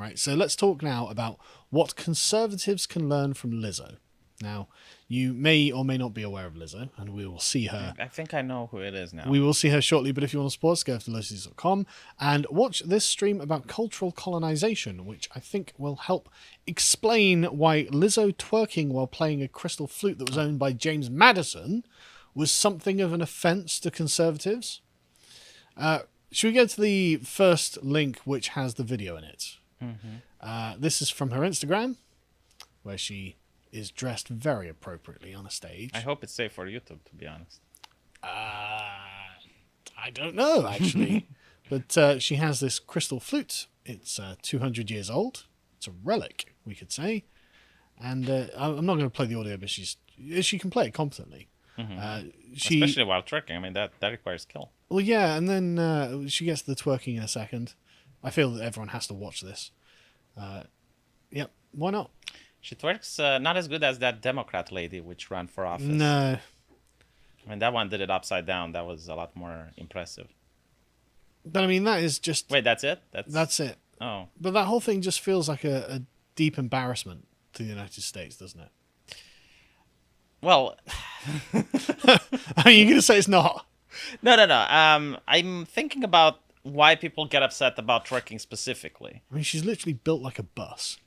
right? So let's talk now about what conservatives can learn from Lizzo. Now, you may or may not be aware of Lizzo, and we will see her. I think I know who it is now. We will see her shortly, but if you want to support us, go to lotus.com and watch this stream about cultural colonization, which I think will help explain why Lizzo twerking while playing a crystal flute that was owned by James Madison was something of an offence to conservatives. Should we go to the first link, which has the video in it? Mm-hmm. This is from her Instagram, where she is dressed very appropriately on a stage. I hope it's safe for YouTube, to be honest. I don't know, actually. But she has this crystal flute. It's 200 years old. It's a relic, we could say. And I'm not going to play the audio, but she can play it competently. Mm-hmm. Especially while twerking. I mean, that requires skill. Well, yeah, and then she gets the twerking in a second. I feel that everyone has to watch this. Yep, why not? She twerks not as good as that Democrat lady which ran for office. No. I mean, that one did it upside down. That was a lot more impressive. But I mean, that is just... Wait, that's it? That's it. Oh. But that whole thing just feels like a deep embarrassment to the United States, doesn't it? Well... I mean, you're going to say it's not. No. I'm thinking about why people get upset about twerking specifically. I mean, she's literally built like a bus.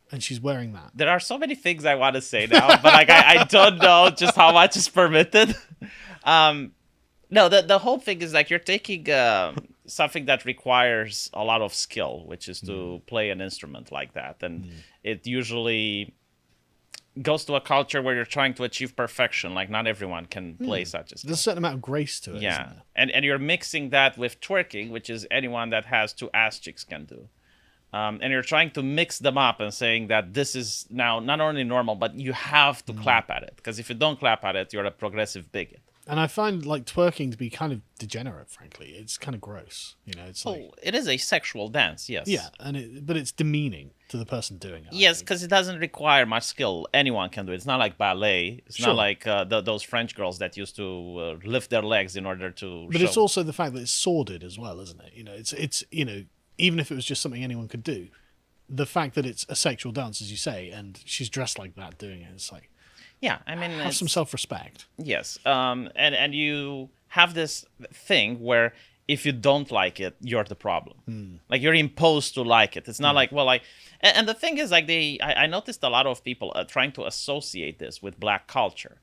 And she's wearing that. There are so many things I want to say now, but like I don't know just how much is permitted. No, the whole thing is like you're taking something that requires a lot of skill, which is to play an instrument like that. And it usually goes to a culture where you're trying to achieve perfection. Like not everyone can play such a skill. There's a certain amount of grace to it. Yeah. And you're mixing that with twerking, which is anyone that has two ass cheeks can do. And you're trying to mix them up and saying that this is now not only normal, but you have to clap at it. Because if you don't clap at it, you're a progressive bigot. And I find like twerking to be kind of degenerate, frankly. It's kind of gross. You know, it's like... it is a sexual dance, yes. Yeah, but it's demeaning to the person doing it. Yes, because it doesn't require much skill. Anyone can do it. It's not like ballet. It's not like those French girls that used to lift their legs in order to But it's also the fact that it's sordid as well, isn't it? You know, it's you know, even if it was just something anyone could do, the fact that it's a sexual dance, as you say, and she's dressed like that doing it, it's like... Yeah, I mean... Have some self-respect. Yes, and you have this thing where if you don't like it, you're the problem. Like, you're imposed to like it. It's not like, well, like... And the thing is, like, I noticed a lot of people trying to associate this with black culture.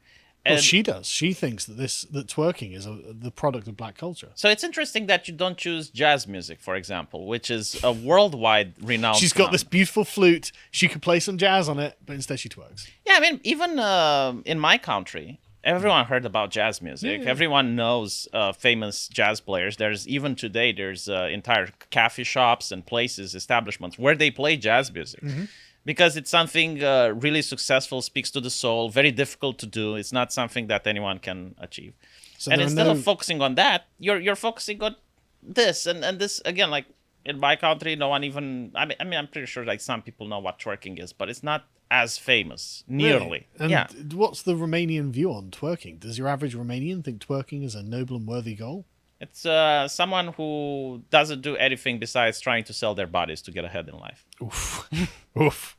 Well, she does. She thinks that that twerking is the product of black culture. So it's interesting that you don't choose jazz music, for example, which is a worldwide renowned. She's got this beautiful flute. She could play some jazz on it, but instead she twerks. Yeah, I mean, even in my country, everyone heard about jazz music. Yeah. Everyone knows famous jazz players. Even today, there's entire cafe shops and places, establishments where they play jazz music. Mm-hmm. Because it's something really successful, speaks to the soul, very difficult to do. It's not something that anyone can achieve. So and instead of focusing on that, you're focusing on this. And this, again, like in my country, no one even... I mean, I'm pretty sure like some people know what twerking is, but it's not as famous, nearly. Really? And what's the Romanian view on twerking? Does your average Romanian think twerking is a noble and worthy goal? It's someone who doesn't do anything besides trying to sell their bodies to get ahead in life. Oof. Oof.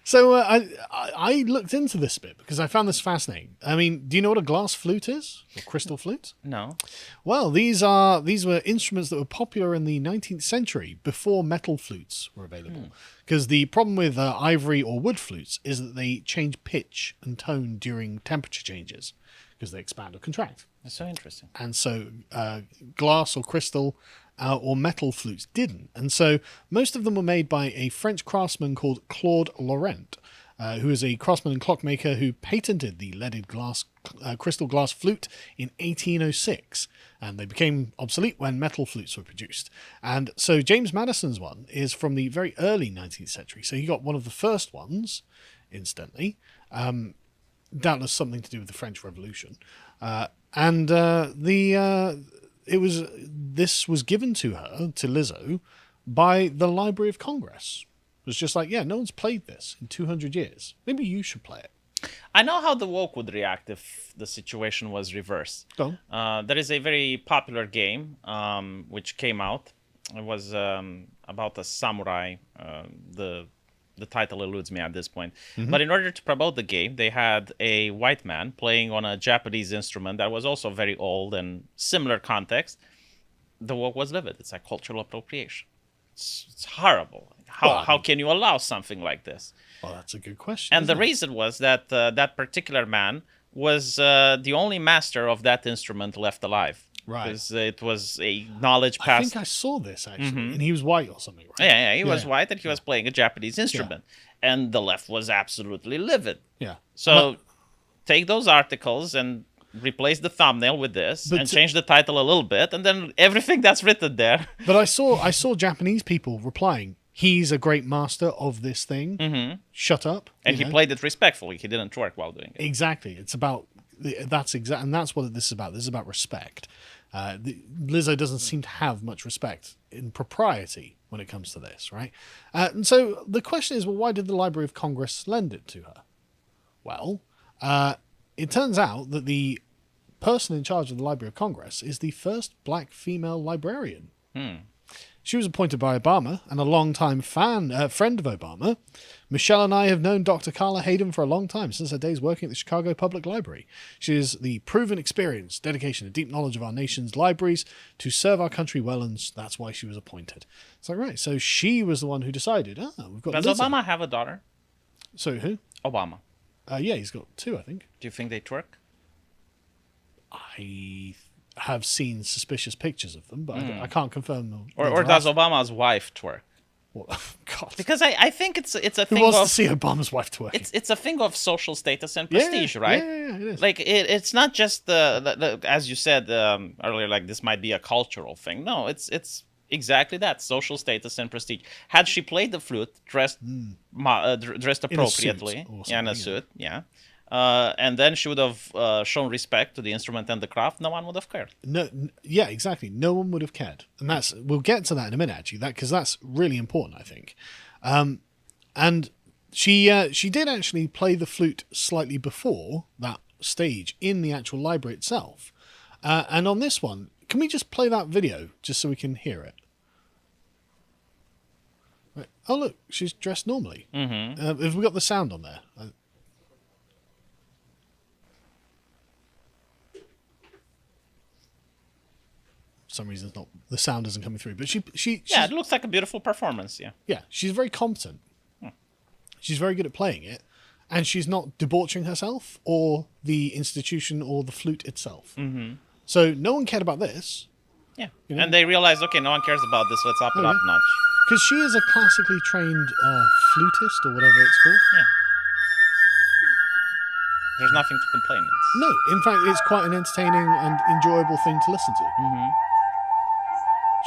So I looked into this bit because I found this fascinating. I mean, do you know what a glass flute is? Or crystal flute? No. Well, these were instruments that were popular in the 19th century before metal flutes were available. Because the problem with ivory or wood flutes is that they change pitch and tone during temperature changes because they expand or contract. That's so interesting. And so glass or crystal or metal flutes didn't. And so most of them were made by a French craftsman called Claude Laurent, who is a craftsman and clockmaker who patented the leaded crystal glass flute in 1806. And they became obsolete when metal flutes were produced. And so James Madison's one is from the very early 19th century. So he got one of the first ones, incidentally. Doubtless something to do with the French Revolution. This was given to her, to Lizzo, by the Library of Congress. It was just like, yeah, no one's played this in 200 years. Maybe you should play it. I know how the woke would react if the situation was reversed. Go on. There is a very popular game which came out It was about a samurai. The title eludes me at this point. But in order to promote the game, they had a white man playing on a Japanese instrument that was also very old and similar context. The work was vivid. It's like cultural appropriation. It's horrible. How can you allow something like this? Well, that's a good question. And the reason was that that particular man was the only master of that instrument left alive. Right. Because it was a knowledge I passed. think I saw this, actually. And he was white or something, right? Yeah, he was white and he was playing a Japanese instrument. And the left was absolutely livid. Yeah. So take those articles and replace the thumbnail with this and change the title a little bit, and then everything that's written there. But I saw Japanese people replying, he's a great master of this thing. Shut up. And he played it respectfully. He didn't twerk while doing it. Exactly. It's about... and that's what this is about. This is about respect. Lizzo doesn't seem to have much respect in propriety when it comes to this, right? And so the question is, well, why did the Library of Congress lend it to her? Well, it turns out that the person in charge of the Library of Congress is the first black female librarian. She was appointed by Obama and a longtime friend of Obama. Michelle and I have known Dr. Carla Hayden for a long time, since her days working at the Chicago Public Library. She is the proven experience, dedication, and deep knowledge of our nation's libraries to serve our country well, and that's why she was appointed. It's like, right, so she was the one who decided, we've got Does Lizzo. Obama have a daughter? So who? Obama. Yeah, he's got 2, I think. Do you think they twerk? I have seen suspicious pictures of them, but I can't confirm them. Or does Obama's wife twerk? Well, God. Because I think it's a Who thing wants of to see Obama's wife twerking? it's a thing of social status and prestige, right? Yeah, it is. Like it's not just the as you said earlier, like this might be a cultural thing. No, it's exactly that, social status and prestige. Had she played the flute, dressed appropriately, in a suit, and then she would have shown respect to the instrument and the craft, no one would have cared. Yeah, exactly. No one would have cared, and we'll get to that in a minute, actually. Because that's really important, I think. And she did actually play the flute slightly before that stage in the actual library itself. And on this one, can we just play that video just so we can hear it? Right. Oh look, she's dressed normally. Have we got the sound on there? For some reason, the sound isn't coming through. But it looks like a beautiful performance. Yeah, she's very competent. She's very good at playing it, and she's not debauching herself or the institution or the flute itself. So no one cared about this. Yeah, and they realized, okay, no one cares about this. Let's up it up a notch. Because she is a classically trained flutist or whatever it's called. Yeah. There's nothing to complain. No, in fact, it's quite an entertaining and enjoyable thing to listen to.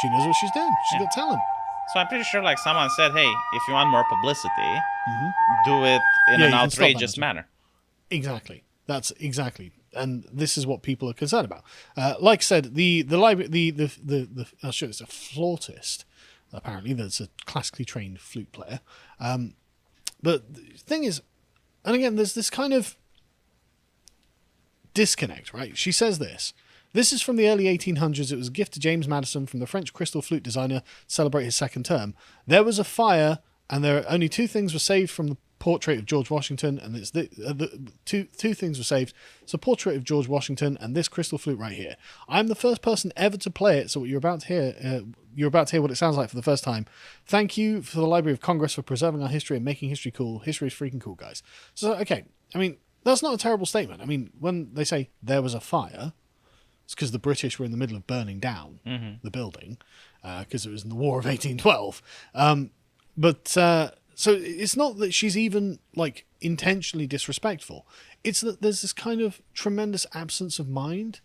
She knows what she's doing. She's got talent. So I'm pretty sure, like, someone said, hey, if you want more publicity, do it in an outrageous manner. Exactly. That's exactly. And this is what people are concerned about. Like I said, the library, I'll show you, it's a flautist, apparently, that's a classically trained flute player. But the thing is, and again, there's this kind of disconnect, right? She says this. This is from the early 1800s. It was a gift to James Madison from the French crystal flute designer to celebrate his second term. There was a fire, and there are only 2 things were saved from the portrait of George Washington, and it's the two things were saved. It's a portrait of George Washington and this crystal flute right here. I'm the first person ever to play it, so what you're about to hear what it sounds like for the first time. Thank you for the Library of Congress for preserving our history and making history cool. History is freaking cool, guys. So, okay, I mean, that's not a terrible statement. I mean, when they say there was a fire, it's because the British were in the middle of burning down the building, because it was in the War of 1812. So it's not that she's even, like, intentionally disrespectful. It's that there's this kind of tremendous absence of mind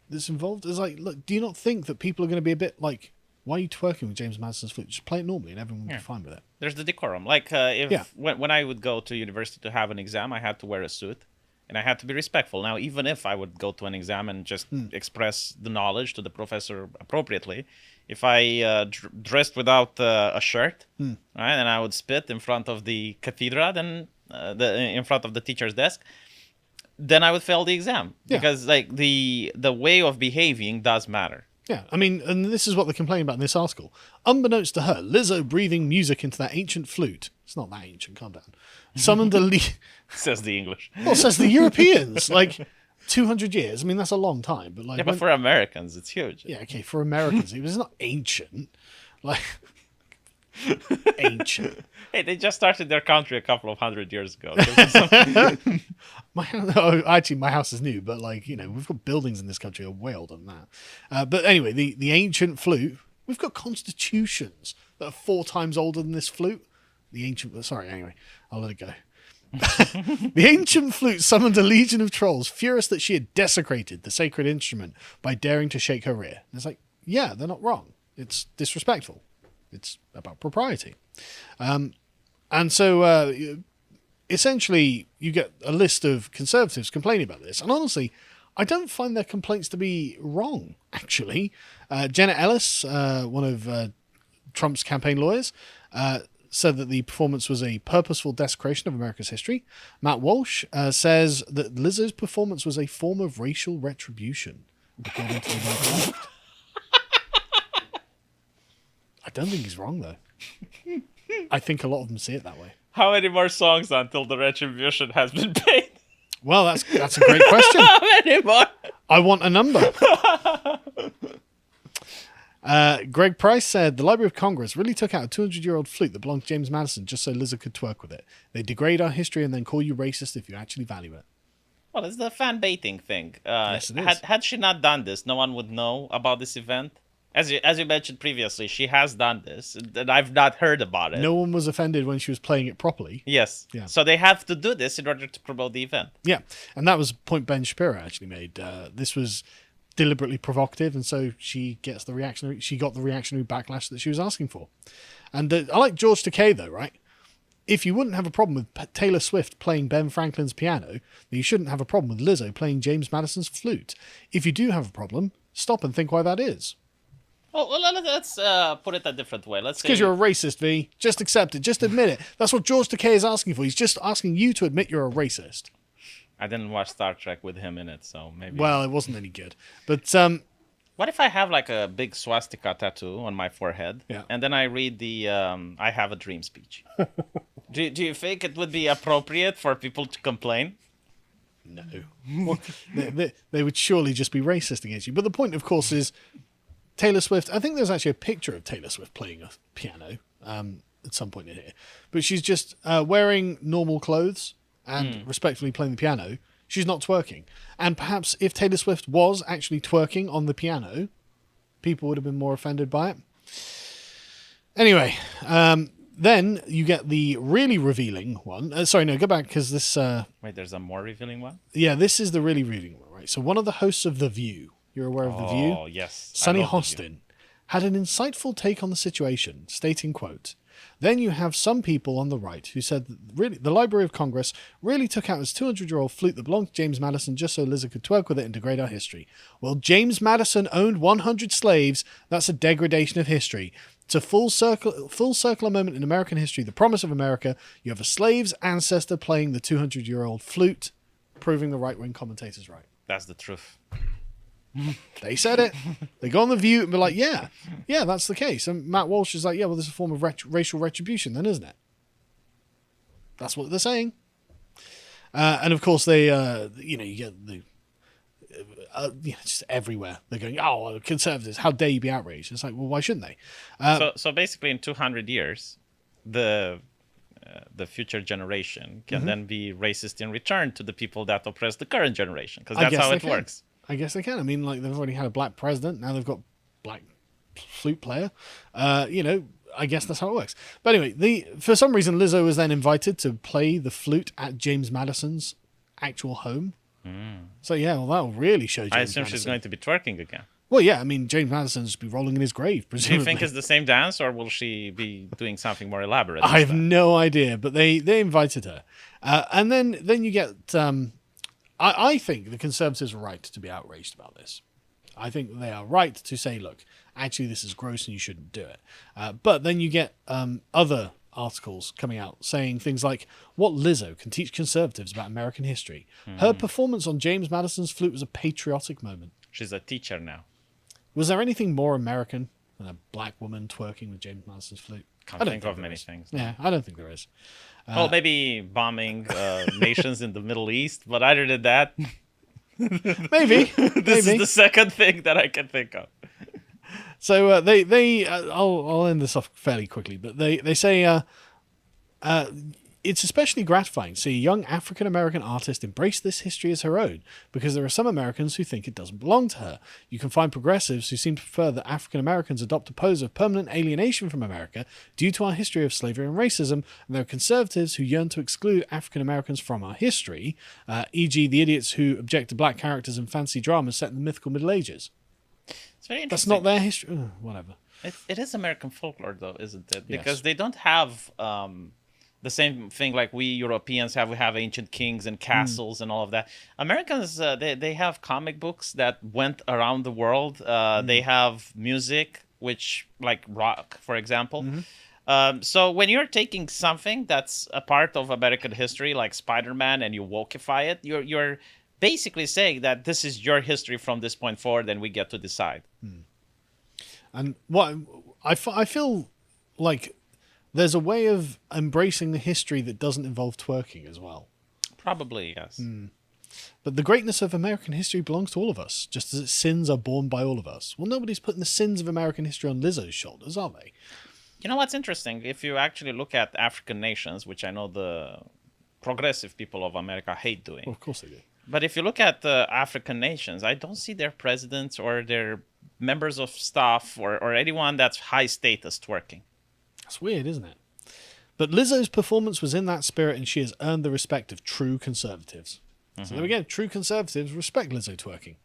that's involved. It's like, look, do you not think that people are going to be a bit like, why are you twerking with James Madison's flute? Just play it normally and everyone will be fine with it. There's the decorum. Like, when I would go to university to have an exam, I had to wear a suit. And I had to be respectful. Now, even if I would go to an exam and just express the knowledge to the professor appropriately, if I dressed without a shirt, right, and I would spit in front of the cathedra, then in front of the teacher's desk, then I would fail the exam. Because like the way of behaving does matter. Yeah, I mean, and this is what they're complaining about in this article. Unbeknownst to her, Lizzo breathing music into that ancient flute. It's not that ancient, calm down. Summoned a Says the English. Well, says the Europeans. Like, 200 years. I mean, that's a long time. But like, Yeah, but for Americans, it's huge. Yeah, okay, for Americans, it was not ancient. Like, ancient. Hey, they just started their country a couple of 100 years ago. Actually, my house is new, but like, you know, we've got buildings in this country that are way older than that. But anyway, the ancient flute, we've got constitutions that are 4 times older than this flute. Anyway, I'll let it go. The ancient flute summoned a legion of trolls, furious that she had desecrated the sacred instrument by daring to shake her rear. And it's like, yeah, they're not wrong. It's disrespectful. It's about propriety. And so essentially you get a list of conservatives complaining about this. And honestly, I don't find their complaints to be wrong, actually. Jenna Ellis, one of Trump's campaign lawyers, said that the performance was a purposeful desecration of America's history. Matt Walsh says that Lizzo's performance was a form of racial retribution, according to the Lotus. I don't think he's wrong, though. I think a lot of them see it that way. How many more songs until the retribution has been paid? Well, that's a great question. How many more? I want a number. Greg Price said, the Library of Congress really took out a 200-year-old flute that belonged to James Madison just so Lizzo could twerk with it. They degrade our history and then call you racist if you actually value it. Well, it's the fan baiting thing. Yes, it is. Had she not done this, no one would know about this event. As you mentioned previously, she has done this, and I've not heard about it. No one was offended when she was playing it properly. Yes. Yeah. So they have to do this in order to promote the event. Yeah, and that was a point Ben Shapiro actually made. This was deliberately provocative, and so she got the reactionary backlash that she was asking for. And I like George Takei, though, right? If you wouldn't have a problem with Taylor Swift playing Ben Franklin's piano, then you shouldn't have a problem with Lizzo playing James Madison's flute. If you do have a problem, stop and think why that is. Oh, well, let's put it a different way. Let's say Because you're a racist, V. Just accept it. Just admit it. That's what George Takei is asking for. He's just asking you to admit you're a racist. I didn't watch Star Trek with him in it, so maybe. Well, it wasn't any good. But what if I have like a big swastika tattoo on my forehead, and then I read the "I Have a Dream" speech? Do you think it would be appropriate for people to complain? No. Well, they would surely just be racist against you. But the point, of course, is Taylor Swift. I think there's actually a picture of Taylor Swift playing a piano at some point in here. But she's just wearing normal clothes and respectfully playing the piano. She's not twerking. And perhaps if Taylor Swift was actually twerking on the piano, people would have been more offended by it. Anyway, then you get the really revealing one. Sorry, no, go back because this... Wait, there's a more revealing one? Yeah, this is the really revealing one, right? So one of the hosts of The View, you're aware of The View? Oh, yes. Sunny Hostin, had an insightful take on the situation, stating, quote, then you have some people on the right who said that really, the Library of Congress really took out his 200-year-old flute that belonged to James Madison just so Lizzo could twerk with it and degrade our history. Well, James Madison owned 100 slaves. That's a degradation of history. It's a full circular moment in American history, the promise of America. You have a slave's ancestor playing the 200-year-old flute, proving the right-wing commentators right. That's the truth. They said it. They go on The View and be like, yeah, that's the case. And Matt Walsh is like, yeah, well, this is a form of racial retribution then, isn't it? That's what they're saying. And of course, they, you get the, just everywhere. They're going, oh, conservatives, how dare you be outraged? It's like, well, why shouldn't they? So basically, in 200 years, the future generation can then be racist in return to the people that oppress the current generation, because that's how it works. I guess they can. I mean, like, they've already had a black president. Now they've got black flute player. I guess that's how it works. But anyway, for some reason, Lizzo was then invited to play the flute at James Madison's actual home. So, yeah, well, that'll really show James I assume Madison. she's going to be twerking again. Well, yeah, I mean, James Madison's just be rolling in his grave, presumably. Do you think it's the same dance, or will she be doing something more elaborate? I have no idea, but they invited her. And then you get... I think the Conservatives are right to be outraged about this. I think they are right to say, look, actually this is gross and you shouldn't do it. But then you get other articles coming out saying things like what Lizzo can teach Conservatives about American history. Her performance on James Madison's flute was a patriotic moment. She's a teacher now. Was there anything more American than a black woman twerking with James Marsden's flute? Can't think of many things. Yeah, I don't think there is. Well, maybe bombing nations in the Middle East, but other than that, Maybe. this is the second thing that I can think of. So I'll end this off fairly quickly, but they say it's especially gratifying to see a young African American artist embrace this history as her own, because there are some Americans who think it doesn't belong to her. You can find progressives who seem to prefer that African Americans adopt a pose of permanent alienation from America due to our history of slavery and racism, and there are conservatives who yearn to exclude African Americans from our history, e.g. the idiots who object to black characters in fantasy dramas set in the mythical Middle Ages. It's very interesting. That's not their history. Whatever. It is American folklore, though, isn't it? Yes. Because they don't have the same thing like we Europeans have. We have ancient kings and castles and all of that. Americans, they have comic books that went around the world. They have music, which like rock, for example. So when you're taking something that's a part of American history, like Spider-Man, and you wokeify it, you're basically saying that this is your history from this point forward, and we get to decide. And what I feel like there's a way of embracing the history that doesn't involve twerking as well. Probably, yes. But the greatness of American history belongs to all of us, just as its sins are borne by all of us. Well, nobody's putting the sins of American history on Lizzo's shoulders, are they? You know what's interesting? If you actually look at African nations, which I know the progressive people of America hate doing. Well, of course they do. But if you look at the African nations, I don't see their presidents or their members of staff or anyone that's high status twerking. That's weird, isn't it? But Lizzo's performance was in that spirit, and she has earned the respect of true conservatives. So there we go. True conservatives respect Lizzo twerking.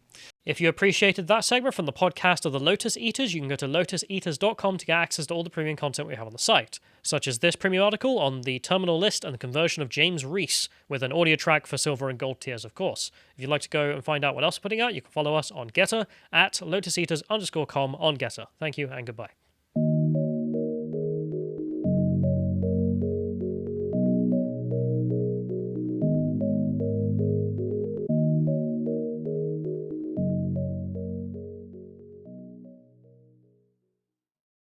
If you appreciated that segment from the podcast of the Lotus Eaters, you can go to lotuseaters.com to get access to all the premium content we have on the site, such as this premium article on the terminal list and the conversion of James Reese, with an audio track for silver and gold tiers, of course. If you'd like to go and find out what else we're putting out, you can follow us on Getter at lotuseaters_com on Getter. Thank you and goodbye.